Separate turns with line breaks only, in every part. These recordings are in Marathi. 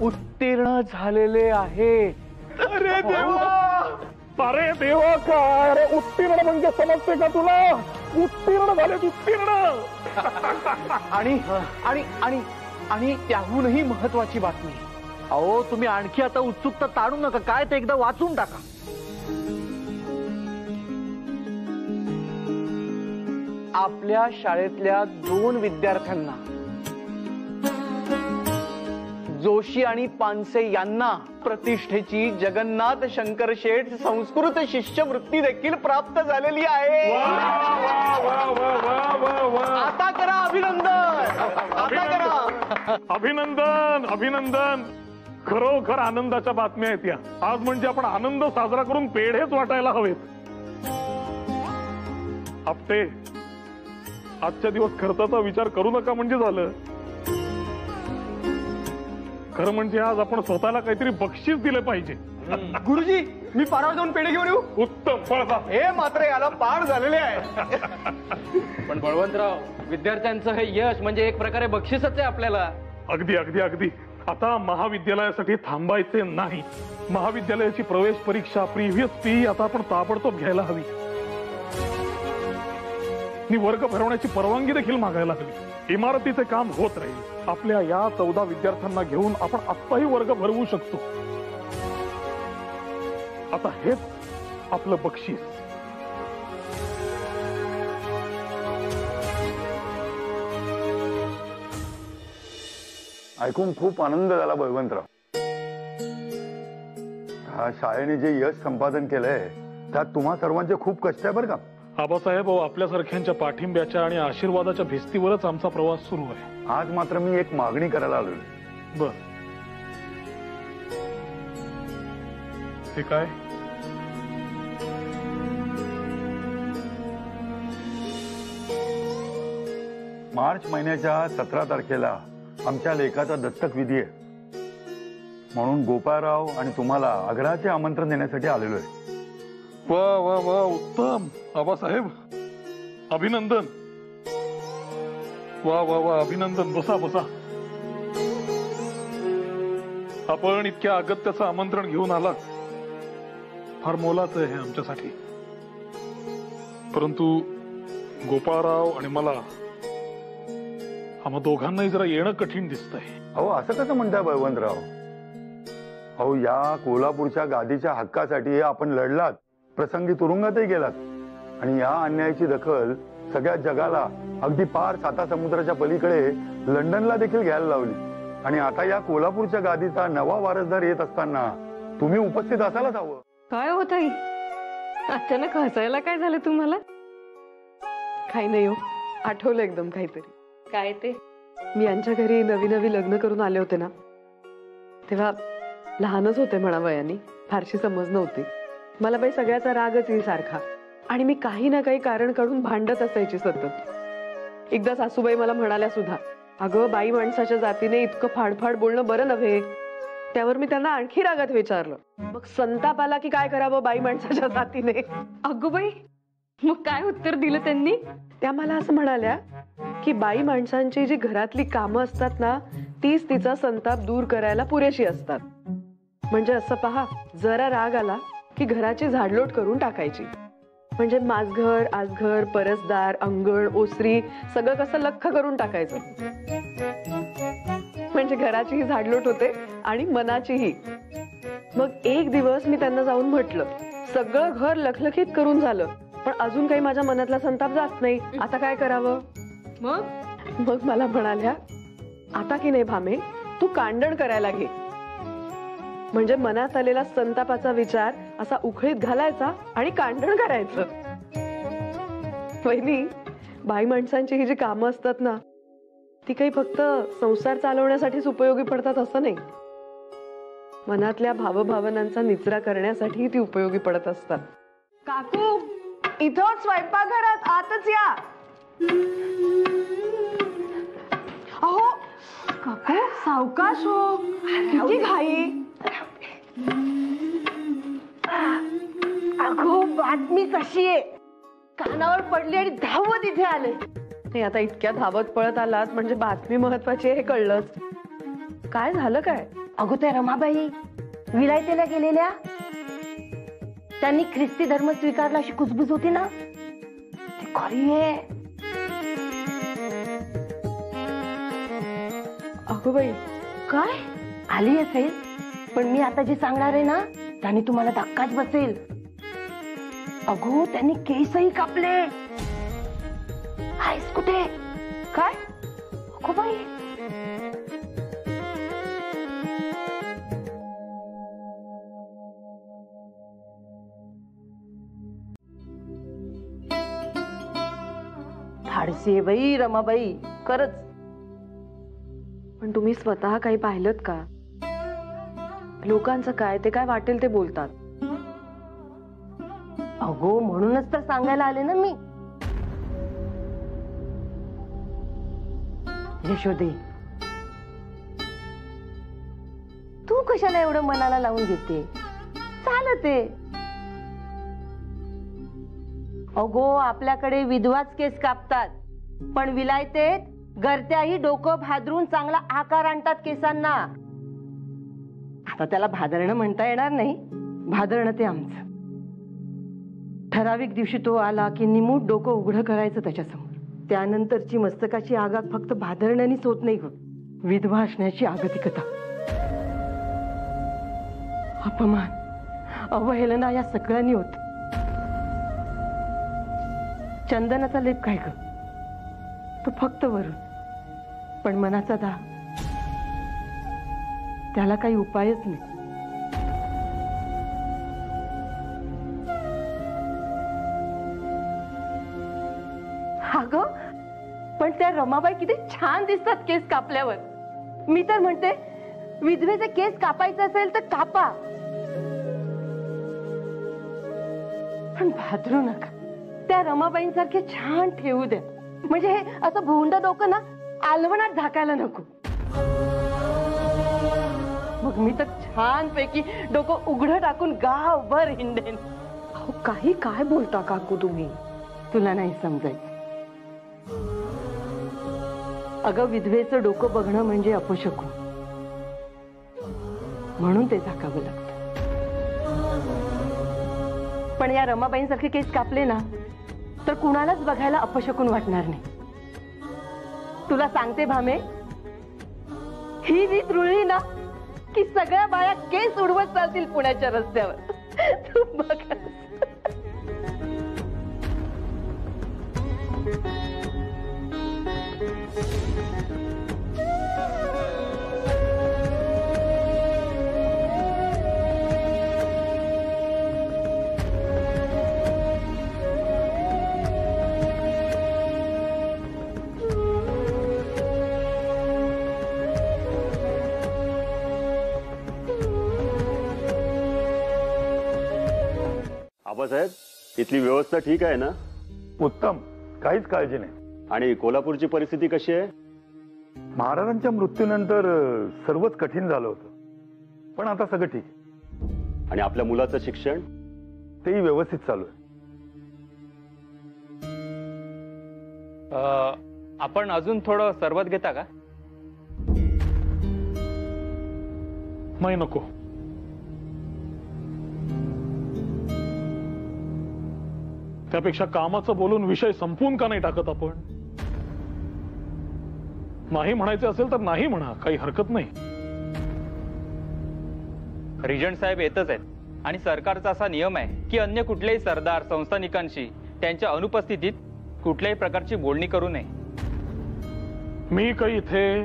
उत्तीर्ण झालेले आहे.
अरे देवा, अरे देवा, काय अरे उत्तीर्ण म्हणजे समजते का तुला? उत्तीर्ण झाले, उत्तीर्ण.
आणि आणि आणि आणि त्याहूनही महत्वाची बातमी. अहो तुम्ही आणखी आता उत्सुकता ताणू नका, काय ते एकदा वाचून टाका. आपल्या शाळेतल्या 2 विद्यार्थ्यांना, जोशी आणि पानसे यांना प्रतिष्ठेची जगन्नाथ शंकर शेठ संस्कृत शिष्यवृत्ती देखील प्राप्त झालेली आहे. आता करा अभिनंदन, आता करा
अभिनंदन. अभिनंदन. खरोखर आनंदाच्या बातम्या आहेत या. आज म्हणजे आपण आनंद साजरा करून पेढेच वाटायला हवेत. आपटे, आजच्या दिवस खर्चाचा विचार करू नका म्हणजे झालं. खरं म्हणजे आज आपण स्वतःला काहीतरी बक्षीस दिले पाहिजे.
गुरुजी, मी पारावर जाऊन पेढे घेऊन येऊ?
उत्तम. पळता.
हे मात्र याला पाठ झालेले आहे.
पण बळवंतराव, विद्यार्थ्यांचं हे यश म्हणजे एक प्रकारे बक्षीसच आहे आपल्याला.
अगदी अगदी अगदी. आता महाविद्यालयासाठी थांबायचे नाही. महाविद्यालयाची प्रवेश परीक्षा, प्रिव्हियस फी आता आपण ताबडतोब घ्यायला हवी. वर्ग भरवण्याची परवानगी देखील मागायला हवी. इमारतीचे काम होत राहील. आपल्या या 14 विद्यार्थ्यांना घेऊन आपण आत्ताही वर्ग भरवू शकतो. आता हेच आपलं बक्षीस.
ऐकून खूप आनंद झाला बळवंतराव. हा शाळेने जे यश संपादन केलंय त्यात तुम्हा सर्वांचे खूप कष्ट आहे बरं का.
आबासाहेब, आपल्यासारख्यांच्या पाठिंब्याच्या आणि आशीर्वादाच्या भिस्तीवरच आमचा प्रवास सुरू आहे.
आज मात्र मी एक मागणी करायला आलोय.
बर, ते काय?
मार्च महिन्याच्या 17 तारखेला आमच्या लेखाचा दत्तक विधी आहे. म्हणून गोपाळराव आणि तुम्हाला आग्रहाचे आमंत्रण देण्यासाठी आलेलो आहे.
वा वा वा, उत्तम. आबासाहेब, अभिनंदन. वा वा वा, अभिनंदन. बसा बसा. आपण इतक्या अगत्याचं आमंत्रण घेऊन आलात, फार मोलाचं आहे आमच्यासाठी. परंतु गोपाळराव आणि मला, आम्हा दोघांनाही जरा येणं कठीण दिसतंय.
अहो, असं कसं म्हणताय बळवंतराव? अहो, या कोल्हापूरच्या गादीच्या हक्कासाठी आपण लढलात, प्रसंगी तुरुंगातही गेलात आणि या अन्यायाची दखल सगळ्या जगाला, अगदी पार 7 समुद्राच्या पलीकडे लंडनला देखील घ्यायला लावली. आणि आता या कोल्हापूरच्या गादीचा नवा वारसदार येत असताना तुम्ही उपस्थित असायलाच हवं.
काय होत आई, अचानक हसायला काय झालं तुम्हाला? काही नाही हो, आठवलं एकदम काहीतरी. काय ते? मी यांच्या घरी नवी लग्न करून आले होते ना, तेव्हा लहानच होते म्हणा वयाने, फारशी समज नव्हती. मला बाई सगळ्याचा रागच येईल सारखा, आणि मी काही ना काही कारण काढून भांडत असायची सतत. एकदा सासूबाई मला म्हणाल्या सुद्धा, अगं बाई माणसाच्या जातीने इतकं फाडफाड बोलणं बरं नव्हे. त्यावर मी त्यांना आणखी रागात विचारलं, मग संताप आला की काय करावं बाई माणसाच्या जातीने? अगं बाई, मग काय उत्तर दिलं त्यांनी? त्या मला असं म्हणाल्या की बाई माणसांची जी घरातली कामं असतात ना, तीच तिचा संताप दूर करायला पुरेशी असतात. म्हणजे असं पहा, जरा राग आला की घराची झाडलोट करून टाकायची. म्हणजे माझघर, आजघर, परसदार, अंगण, ओसरी सगळं कसं लख्ख करून टाकायचं. म्हणजे घराचीही झाडलोट होते आणि मनाचीही. मग एक दिवस मी त्यांना जाऊन म्हटलं, सगळं घर लखलखीत करून झालं, पण अजून काही माझ्या मनातला संताप जात नाही, आता काय करावं? मग मला म्हणाल्या, आता की नाही भामे, तू कांडण करायला घे. म्हणजे मनात आलेला संतापाचा विचार असा उखळीत घालायचा आणि कांडण करायचं. वहिनी, बाई माणसांची ही जी कामं असतात ना, ती काही फक्त संसार चालवण्यासाठीच उपयोगी पडतात असं नाही. मनातल्या भावभावनांचा निचरा करण्यासाठी ती उपयोगी पडत असतात.
काकू, इथं स्वयंपाकघरात आतच या. अहो काकू, सावकाश हो, किती घाई. अगो, बातमी कशी आहे? कानावर पडली आणि धावत इथे आले.
नाही, आता इतक्या धावत पळत आलात म्हणजे बातमी महत्वाची आहे हे कळलंच. काय झालं काय?
अगो त्या रमाबाई विलायतेला गेलेल्या, त्यांनी ख्रिस्ती धर्म स्वीकारला अशी कुजबुज होती ना, ती खरी आहे.
अगो बाई,
काय आली असेल, पण मी आता जे सांगणार आहे ना त्याने तुम्हाला धक्काच बसेल. अगो त्यांनी केसही कापले. आहेस कुठे? काय अगो बाई, धाडसी आहे बाई रमाबाई, खरंच.
पण तुम्ही स्वतः काही पाहिलं का? लोकांचं काय, ते काय वाटेल ते बोलतात.
अगो म्हणूनच तर सांगायला आले ना मी. यशोदे, तू कशाला एवढं मनाला लावून घेते? चालते. अगो आपल्याकडे विधवाच केस कापतात, पण विलायतेत गरत्याही डोकं भादरून चांगला आकार आणतात केसांना. आता त्याला भादरणं म्हणता येणार नाही, भादरणं ते आमचं. ठराविक दिवशी तो आला की निमूट डोकं उघडं करायचं त्याच्यासमोर. त्यानंतरची मस्तकाची आगाग फक्त भादरण्यानीच होत नाही ग, विधवा असण्याची आगतिकता, अपमान, अवहेलना या सगळ्यांनी होत. चंदनाचा लेप काय ग, तो फक्त वरून, पण मनाचा दाग, त्याला काही उपायच नाही. अगं पण त्या रमाबाई किती छान दिसतात केस कापल्यावर. मी तर म्हणते विधवेचे केस कापायचे असेल तर कापा, पण भादरू नका. त्या रमाबाईंसारखे छान ठेवू द्या, म्हणजे हे असं भोंड डोकं ना आलवणात झाकायला नको. मग मी तर छान पैकी डोकं उघडं टाकून गावभर हिंडेन.
अहो काही काय बोलता काकू तुम्ही?
तुला नाही समजायचं. अगं विधवेचं डोकं बघणं म्हणजे अपशकुन, म्हणून ते झाकावं लागतं. पण या रमाबाईंसारखे केस कापले ना तर कुणालाच बघायला अपशकुन वाटणार नाही. तुला सांगते भामे, ही रीत रुळली ना की सगळ्या बाया केस उडवत चालतील पुण्याच्या रस्त्यावर. तू बघ.
आबासाहेब, इथली व्यवस्था ठीक आहे ना?
उत्तम, काहीच काळजी नाही.
आणि कोल्हापूरची परिस्थिती कशी आहे?
महाराजांच्या मृत्यूनंतर सर्वच कठीण झालं होतं, पण आता सगळं ठीक.
आणि आपल्या मुलाचं शिक्षण?
तेही व्यवस्थित चालू आहे.
आपण अजून थोडं सरबत घेता का?
नाही, नको. त्यापेक्षा कामाचं बोलून विषय संपवून का नाही टाकत आपण? नाही म्हणायचे असेल तर नाही म्हणा, काही हरकत नाही.
रिजंट साहेब येतच आहेत आणि सरकारचा असा नियम आहे की अन्य कुठल्याही सरदार संस्थानिकांशी त्यांच्या अनुपस्थितीत कुठल्याही प्रकारची बोलणी करू नये.
मी काही इथे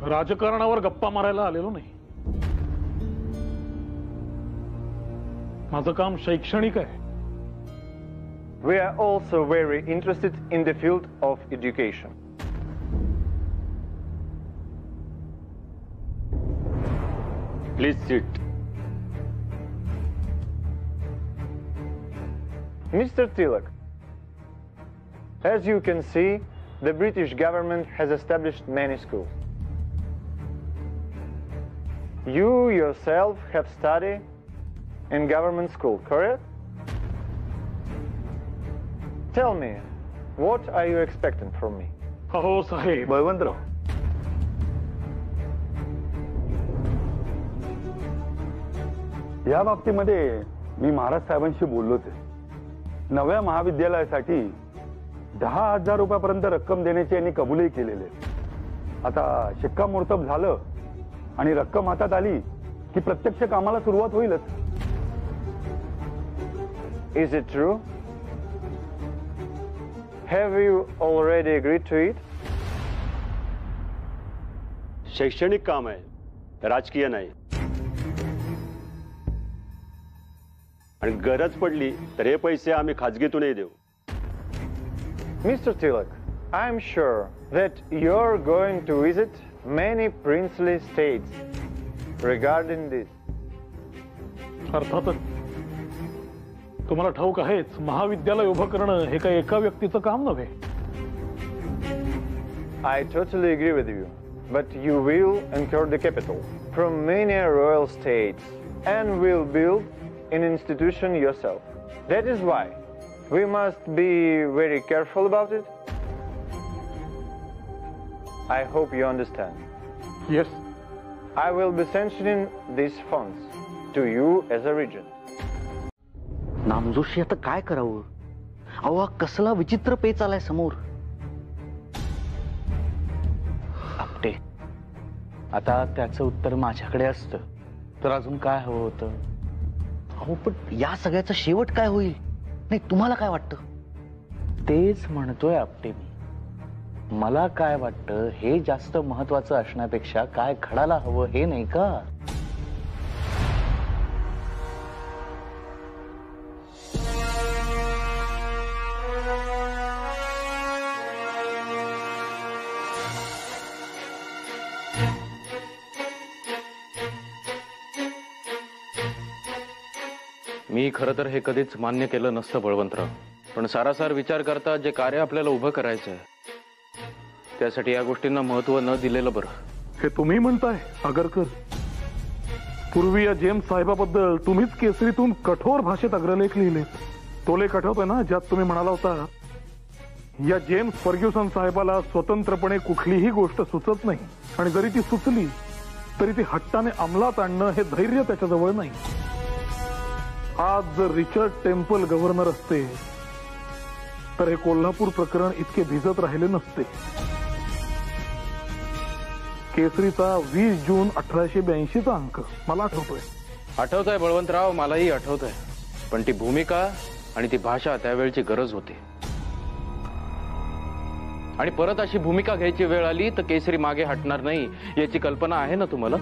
राजकारणावर गप्पा मारायला आलेलो नाही. माझं काम शैक्षणिक आहे.
We are also very interested in the field of education.
Please sit.
Mr. Tilak, as you can see, the British government has established many schools. You yourself have studied in government school, correct? Tell me, what are you expecting from me?
हो साहेब.
बळवंतराव, या बाबतीमध्ये मी महाराज साहेबांशी बोललोच आहे. नव्या महाविद्यालयासाठी 10,000 रुपयापर्यंत रक्कम देण्याची यांनी कबूलही केलेले. आता शिक्कामोर्तब झालं आणि रक्कम हातात आली की प्रत्यक्ष कामाला सुरुवात होईलच.
Is it true? Have you already agreed to it?
शैक्षणिक काम आहे, राजकीय नाही. आणि गरज पडली तर हे पैसे आम्ही खाजगीतूनही देऊ.
Mr. Tilak, I am sure that you're going to visit many princely states regarding this.
अर्थातच तुम्हाला ठाऊक आहेच, महाविद्यालय उभं करणं हे काही एका व्यक्तीचं काम नव्हे.
I totally agree with you, but you will incur the capital from many royal states and will build an institution yourself. That is why we must be very careful about it. I hope you understand.
Yes,
I will be sanctioning these funds to you as a region.
Namjoshi आता काय करावं? अहो हा कसला विचित्र पेच आलाय समोर. आपटे, आता त्याचं उत्तर माझ्याकडे असतं तर अजून काय हवं होतं? अहो पण या सगळ्याचा शेवट काय होईल? नाही तुम्हाला काय वाटतं? तेच म्हणतोय आपटे मी. मला काय वाटतं हे जास्त महत्वाचं असण्यापेक्षा काय घडायला हवं हे नाही का?
मी खरं तर हे कधीच मान्य केलं नसतं बळवंतराव, पण सारासार विचार करता जे कार्य आपल्याला उभं करायचं आहे त्यासाठी या गोष्टींना महत्व न दिलेलं बरं.
हे तुम्ही म्हणताय आगरकर? पूर्वी या जेम्स साहेबाबद्दल तुम्हीच केसरीतून कठोर भाषेत अग्रलेख लिहिले. तो लेख आठवतोय ना, ज्यात तुम्ही म्हणाला होता या जेम्स फर्ग्युसन साहेबाला स्वतंत्रपणे कुठलीही गोष्ट सुचत नाही आणि जरी ती सुचली तरी ती हट्टाने अंमलात आणणं हे धैर्य त्याच्याजवळ नाही. आज जर रिचर्ड टेम्पल गव्हर्नर असते तर हे कोल्हापूर प्रकरण इतके भिजत राहिले नसते. केसरीचा 20 जून 1882चा अंक मला आठवतोय.
आठवतंय बळवंतराव, मलाही आठवतंय, पण ती भूमिका आणि ती भाषा त्यावेळची गरज होती. आणि परत अशी भूमिका घ्यायची वेळ आली तर केसरी मागे हटणार नाही याची कल्पना आहे ना तुम्हाला?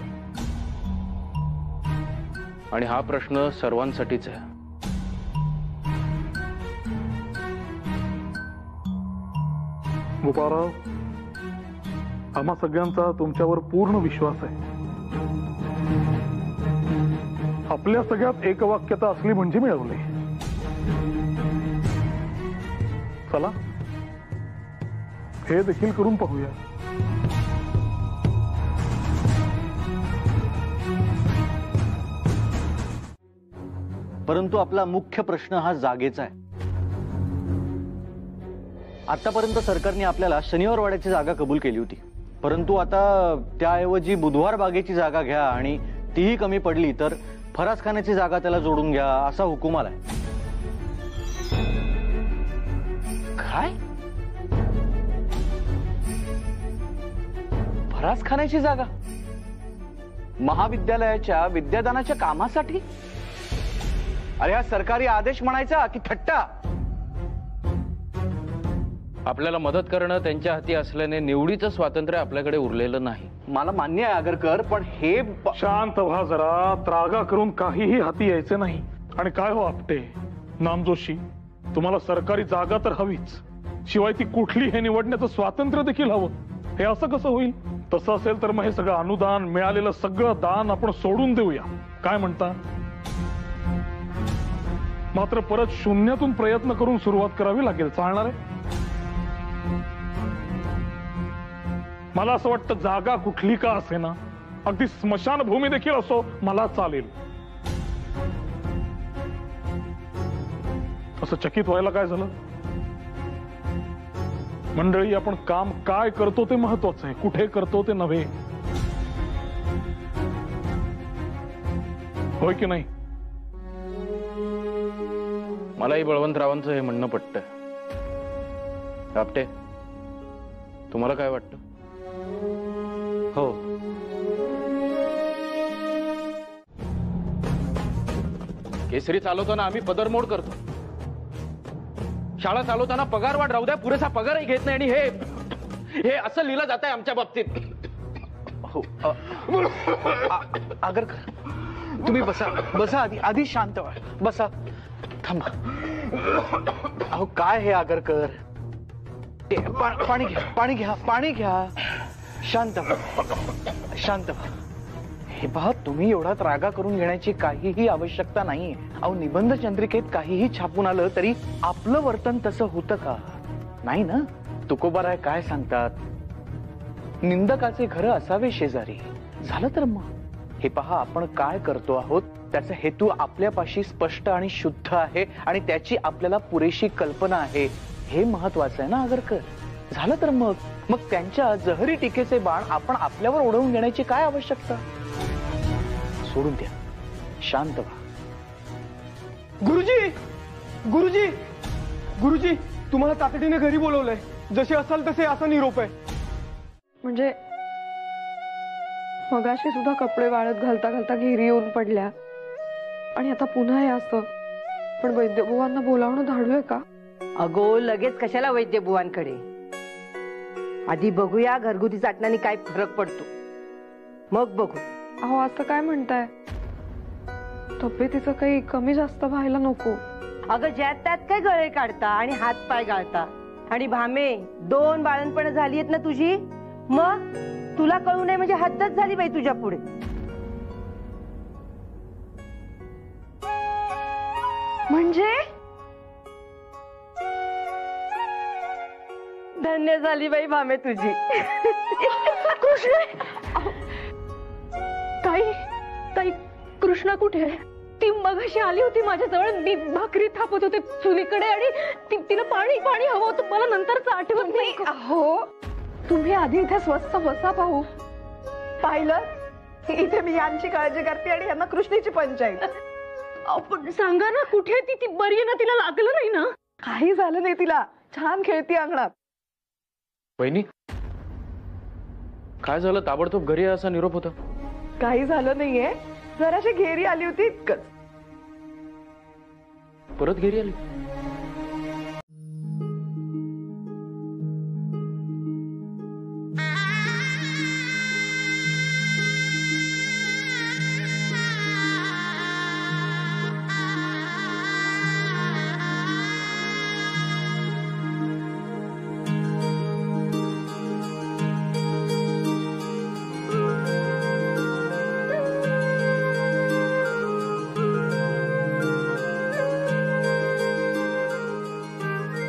आणि हा प्रश्न सर्वांसाठीच आहे.
गोपाळराव, आम्हा सगळ्यांचा तुमच्यावर पूर्ण विश्वास आहे. आपल्या सगळ्यात एकवाक्यता असली म्हणजे मिळवले. चला हे देखील करून पाहूया.
परंतु आपला मुख्य प्रश्न हा जागेचा आहे. आतापर्यंत सरकारने आपल्याला शनिवारवाड्याची जागा कबूल केली होती, परंतु आता त्याऐवजी बुधवार बागेची जागा घ्या आणि तीही कमी पडली तर फरासखान्याची जागा त्याला जोडून घ्या असा हुकूम आलाय. काय? फरासखान्याची जागा महाविद्यालयाच्या विद्यादानाच्या कामासाठी? अरे हा सरकारी आदेश म्हणायचा की थट्टा?
आपल्याला मदत करणं त्यांच्या हाती असल्याने निवडीचं स्वातंत्र्य आपल्याकडे उरलेलं नाही.
मला मान्य आहे आगरकर, पण हे
शांत व्हा जरा. त्रागा करून काहीही हाती यायचे नाही. आणि काय हो आपटे, नामजोशी, तुम्हाला सरकारी जागा तर हवीच, शिवाय ती कुठली हे निवडण्याचं स्वातंत्र्य देखील हवं. हे असं कसं होईल? तसं असेल तर मग हे सगळं अनुदान, मिळालेलं सगळं दान आपण सोडून देऊया. काय म्हणता? मात्र परत शून्यातून प्रयत्न करून सुरुवात करावी लागेल. चालणार आहे? मला असं वाटतं जागा कुठली का असे ना, अगदी स्मशानभूमी देखील असो, मला चालेल. असं चकित व्हायला काय झालं? मंडळी, आपण काम काय करतो ते महत्वाचं आहे, कुठे करतो ते नव्हे. होय की नाही?
मलाही बळवंतरावांचं हे म्हणणं पटतंय. आपटे, तुम्हाला काय वाटतं?
हो,
केसरी चालवताना आम्ही पदरमोड करतो. शाळा चालवताना पगार वाढ राहू द्या, पुरेसा पगारही घेत नाही. आणि हे असं लिहिलं जात आहे आमच्या बाबतीत.
हो. आगरकर, तुम्ही बसा आधी शांत व्हा. बसा, थांबा. अहो काय हे आगरकर, पाणी घ्या. शांत व्हा. हे पहा, तुम्ही एवढा रागा करून घेण्याची काहीही आवश्यकता नाहीये. अहो, निबंध चंद्रिकेत काहीही छापून आलं तरी आपलं वर्तन तसं होतं का? नाही ना. तुकोबाराय काय सांगतात, निंदकाचे घर असावे शेजारी. झालं तर मग हे पहा, आपण काय करतो आहोत त्याचा हेतू आपल्यापाशी स्पष्ट आणि शुद्ध आहे आणि त्याची आपल्याला पुरेशी कल्पना आहे. हे महत्वाचं आहे ना आगरकर. झालं तर मग त्यांच्या जहरी टीकेचे बाण आपण आपल्यावर उडवून घेण्याची काय आवश्यकता? सोडून द्या, शांत व्हा.
गुरुजी, तुम्हाला तातडीने घरी बोलवलंय. जसे असाल तसे असा निरोप आहे.
म्हणजे मगाशी सुद्धा कपडे वाळत घालता घरी येऊन पडल्या आणि आता पुन्हा हे असं. पण वैद्यबुवांना बोलावणं धाडलोय का?
अगो, लगेच कशाला वैद्यबुवांकडे? आधी बघूया घरगुती चाटण्याने काय फरक पडतो, मग बघू.
अहो, असं काय म्हणताय? तब्येतीचं काही कमी जास्त व्हायला नको.
अगं, ज्यात त्यात काय गळे काढता आणि हात पाय गाळता. आणि भामे, 2 बाळणपण झाली आहेत ना तुझी, मग तुला कळू नये म्हणजे हद्दच झाली बाई तुझ्या पुढे.
म्हणजे
धन्य झाली बाई भामे तुझी.
ताई, कृष्णा कुठे आहे? ती मगाशी आली होती माझ्याजवळ. मी भाकरी थापत होते चुलीकडे आणि तिला पाणी हवं होतं. मला नंतरच आठवत नाही. अहो, तुम्ही आधी इथे स्वस्त बसा. पाहू
पाहिलं, इथे मी यांची काळजी करते आणि यांना कृष्णेची पंचायत.
पण सांगा ना, कुठे ती बरी आहे ना? तिला लागलं नाही ना?
काही झालं नाही तिला. छान खेळती अंगणात.
वहिनी, काय झालं? ताबडतोब घरी असा निरोप होता.
काही झालं नाहीये, जराशी घेरी आली होती इतकंच.
परत घरी आली?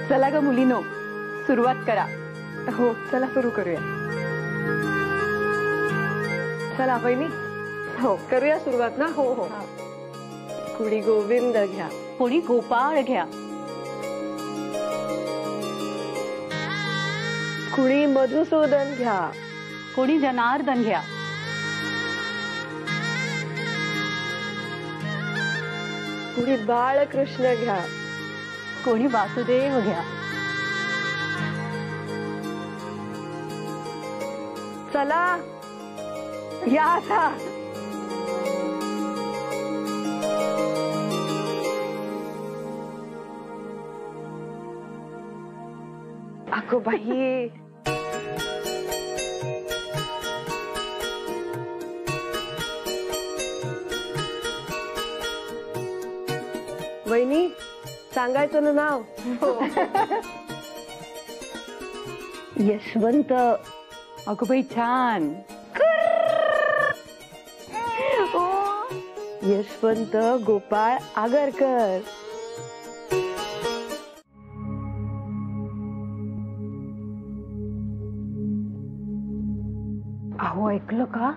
चला ग मुलीनो, सुरुवात करा.
हो, चला सुरू करूया.
चला वहिनी.
हो, करूया सुरुवात ना. हो. कुणी गोविंद घ्या,
कोणी गोपाळ घ्या,
कुणी मधुसूदन घ्या,
कोणी जनार्दन घ्या,
कुणी बाळकृष्ण घ्या,
कोणी वासुदेव घ्या.
चला या आता. अगो बाई, वहिनी सांगायचं ना नाव?
यशवंत. अगो बाई, छान.
यशवंत गोपाळ आगरकर.
अहो, ऐकलं का?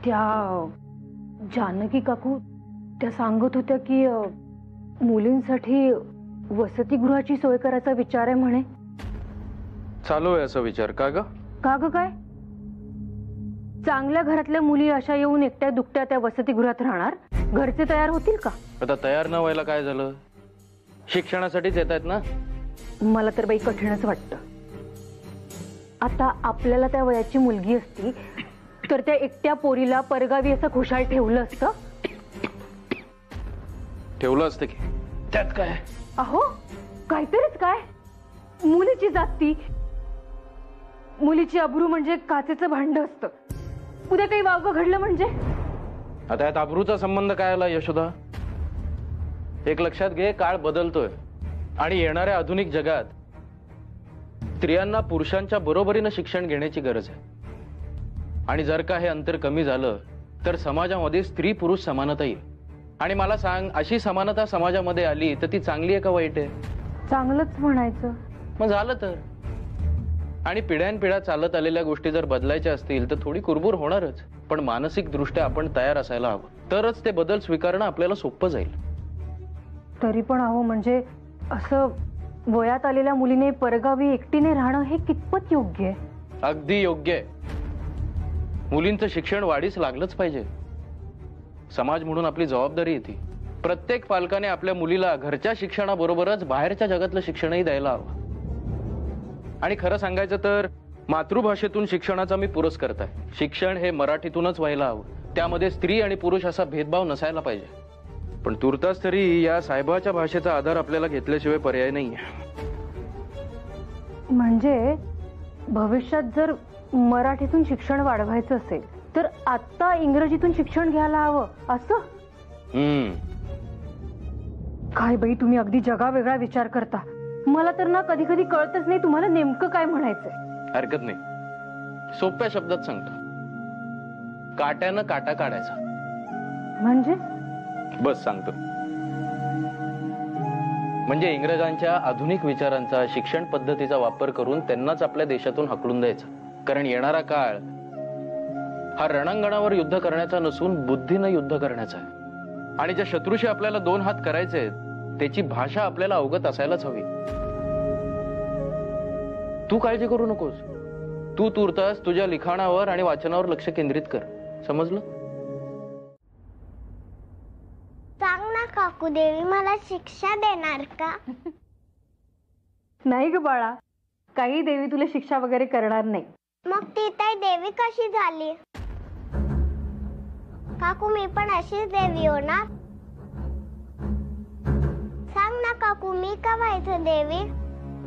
त्या जानकी काकू त्या सांगत होत्या की मुलींसाठी वसतिगृहाची सोय करायचा विचार आहे म्हणे.
चालू आहे असा विचार. का ग?
का ग काय? चांगल्या घरातल्या मुली अशा येऊन एकट्या दुकट्या त्या वसतिगृहात राहणार? घरचे तयार होतील का?
आता तयार न व्हायला काय झालं? शिक्षणासाठीच येत आहेत ना.
मला तर बाई कठीणच वाटतं. आता आपल्याला त्या वयाची मुलगी असती तर त्या एकट्या पोरीला परगावी असं खुशाल ठेवलं असतं.
ठेवलं असतं की त्यात काय.
अहो काहीतरीच काय. मुलीची जाती, मुलीची अब्रू म्हणजे काचेचं भांड असतं. उद्या काही वावगं घडलं म्हणजे.
आता यात अब्रूचा संबंध काय आला यशोदा. एक लक्षात घे, काळ बदलतोय आणि येणाऱ्या आधुनिक जगात स्त्रियांना पुरुषांच्या बरोबरीनं शिक्षण घेण्याची गरज आहे. आणि जर का हे अंतर कमी झालं तर समाजामध्ये स्त्री पुरुष समानता येईल. आणि मला सांग, अशी समानता समाजामध्ये आली तर ती चांगली आहे का वाईट आहे.
चांगलंच म्हणायचं.
मग झालं तर. आणि पिढ्यानपिढ्या चालत आलेल्या गोष्टी जर बदलायच्या असतील तर थोडी कुरबूर होणारच. पण मानसिक दृष्ट्या आपण तयार असायला हवं, तरच ते बदल स्वीकारणं आपल्याला सोपं जाईल.
तरी पण अहो म्हणजे असं वयात आलेल्या मुलीने परगावी एकटीने राहणं हे कितपत योग्य आहे.
अगदी योग्य आहे. मुलींचं शिक्षण वाढीस लागलंच पाहिजे. समाज म्हणून आपली जबाबदारी येते. प्रत्येक पालकाने आपल्या मुलीला घरच्या शिक्षणाबरोबरच बाहेरच्या जगातलं शिक्षणही द्यायला हवं. आणि खरं सांगायचं तर मातृभाषेतून शिक्षणाचा मी पुरस्कार आहे. शिक्षण हे मराठीतूनच व्हायला हवं. त्यामध्ये स्त्री आणि पुरुष असा भेदभाव नसायला पाहिजे. पण तुर्तास तरी या साहेबाच्या भाषेचा आधार आपल्याला घेतल्याशिवाय पर्याय नाही.
म्हणजे भविष्यात जर मराठीतून शिक्षण वाढवायचं असेल तर आता इंग्रजीतून शिक्षण घ्यायला हवं असं. काय बाई तुम्ही अगदी जगावेगळा विचार करता. मला तर ना कधी कधी कळतच नाही तुम्हाला नेमकं काय म्हणायचंय.
हरकत नाही, सोप्या शब्दात सांगतो. काट्यानं काटा काढायचा.
म्हणजे
बस सांगतो. म्हणजे इंग्रजांच्या आधुनिक विचारांचा, शिक्षण पद्धतीचा वापर करून त्यांनाच आपल्या देशातून हाकलून द्यायचा. कारण येणारा काळ हा रणांगणावर युद्ध करण्याचा नसून बुद्धीनं युद्ध करण्याचा आहे. आणि ज्या शत्रूशी आपल्याला दोन हात करायचे आहेत त्याची भाषा आपल्याला अवगत असायलाच हवी. तू काळजी करू नकोस. तू तुर्तास तुझ्या लिखाणावर आणि वाचनावर लक्ष केंद्रित कर. समजलं.
सांग ना काकू, देवी मला शिक्षा देणार का?
नाही ग बाळा, काही देवी तुला शिक्षा वगैरे करणार नाही.
मग ती ताई देवी कशी झाली? काकू मी पण अशीच देवी होणार? सांग ना काकू, मी का व्हायचं देवी?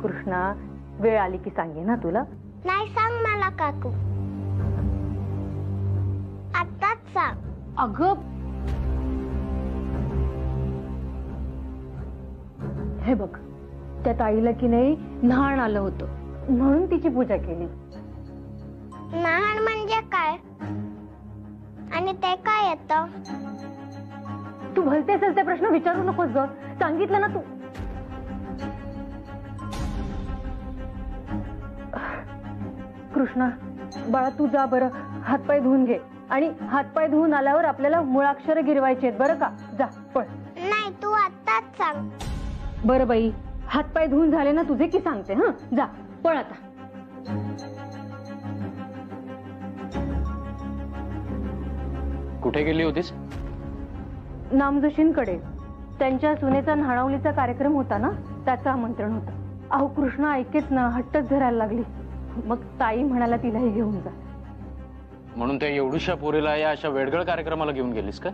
कृष्णा, वेळ आली की सांगे ना तुला.
नाही, सांग मला काकू, आत्ताच सांग.
अगं हे बघ, त्या ताईला की नाही न्हाण आलं होतं म्हणून तिची पूजा केली.
न्हाण म्हणजे काय आणि ते काय येतं?
तू भलते सलते प्रश्न विचारू नकोस ग. सांगितलं ना तू. कृष्णा बाळा, तू जा बरं, हातपाय धुवून घे. आणि हातपाय धुवून आल्यावर आपल्याला मुळाक्षर गिरवायचे आहेत बरं का. जा पळ.
नाही, तू आत्ताच सांग.
बरं बाई, हातपाय धुवून झाले ना तुझे की सांगते. हा जा पळ आता.
कुठे गेली होतीस?
नामजोशींकडे. त्यांच्या सुनेचा न्हाणवलीचा कार्यक्रम होता ना, त्याचं आमंत्रण होतं. अहो कृष्णा ऐकेच ना, हट्टच धरायला लागली. मग ताई म्हणाला तिलाही घेऊन जा.
म्हणून त्या एवढ्याशा पोरीला या अशा वेडगळ कार्यक्रमाला घेऊन गेलीस का?